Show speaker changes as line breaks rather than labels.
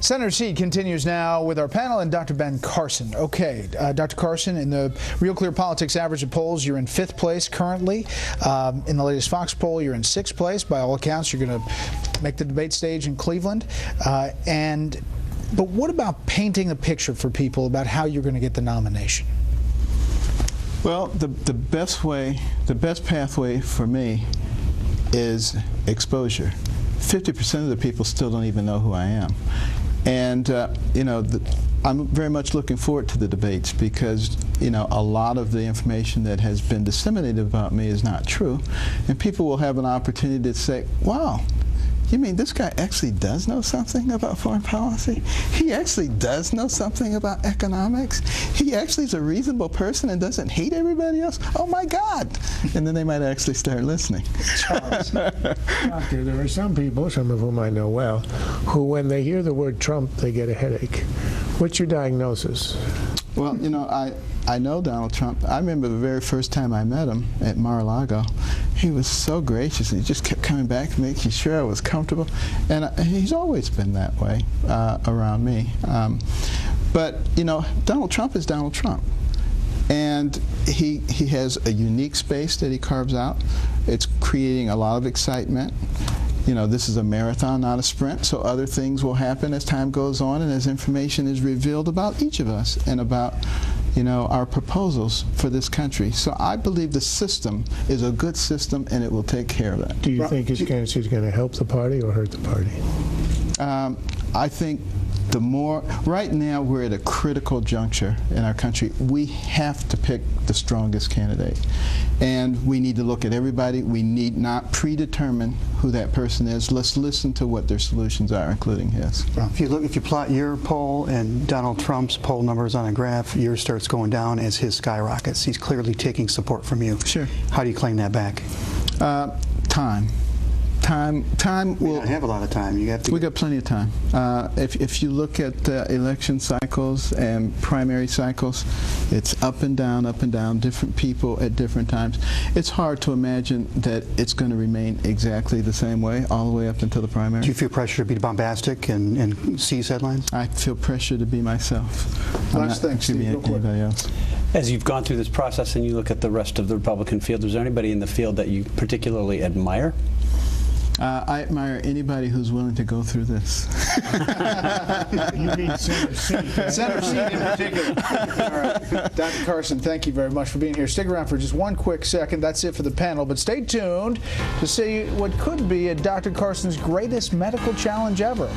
Senator Seat continues now with our panel and Dr. Ben Carson. Okay, Dr. Carson, in the Real Clear Politics average of polls, you're in 5th place currently. In the latest Fox poll, you're in 6th place. By all accounts, you're going to make the debate stage in Cleveland. But what about painting a picture for people about how you're going to get the nomination?
Well, the best pathway for me is exposure. 50% of the people still don't even know who I am. And, I'm very much looking forward to the debates because, a lot of the information that has been disseminated about me is not true. And people will have an opportunity to say, wow, you mean this guy actually does know something about foreign policy? He actually does know something about economics? He actually is a reasonable person and doesn't hate everybody else? Oh my God! And then they might actually start listening.
Charles. Doctor, there are some people, some of whom I know well, who when they hear the word Trump, they get a headache. What's your diagnosis?
Well, I know Donald Trump. I remember the very first time I met him at Mar-a-Lago. He was so gracious, and he just kept coming back, making sure I was comfortable. And he's always been that way around me. But Donald Trump is Donald Trump. And he has a unique space that he carves out. It's creating a lot of excitement. This is a marathon, not a sprint, so other things will happen as time goes on and as information is revealed about each of us and about our proposals for this country. So I believe the system is a good system and it will take care of that.
Do you think his candidacy is going to help the party or hurt the party?
I think right now we're at a critical juncture in our country. We have to pick the strongest candidate. And we need to look at everybody. We need not predetermine who that person is. Let's listen to what their solutions are, including his.
Well, if you plot your poll and Donald Trump's poll numbers on a graph, yours starts going down as his skyrockets. He's clearly taking support from you.
Sure.
How do you claim that back?
Time. Time will.
We don't have a lot of time.
We got plenty of time. If you look at election cycles and primary cycles, it's up and down, different people at different times. It's hard to imagine that it's going to remain exactly the same way all the way up until the primary.
Do you feel pressure to be bombastic and seize headlines?
I feel pressure to be myself.
Last thing, Steve, real quick.
Anybody else.
As you've gone through this process and you look at the rest of the Republican field, is there anybody in the field that you particularly admire?
I admire anybody who's willing to go through this.
You mean Senator Seat?
Senator Seat in particular. All right. Dr. Carson, thank you very much for being here. Stick around for just one quick second. That's it for the panel. But stay tuned to see what could be Dr. Carson's greatest medical challenge ever.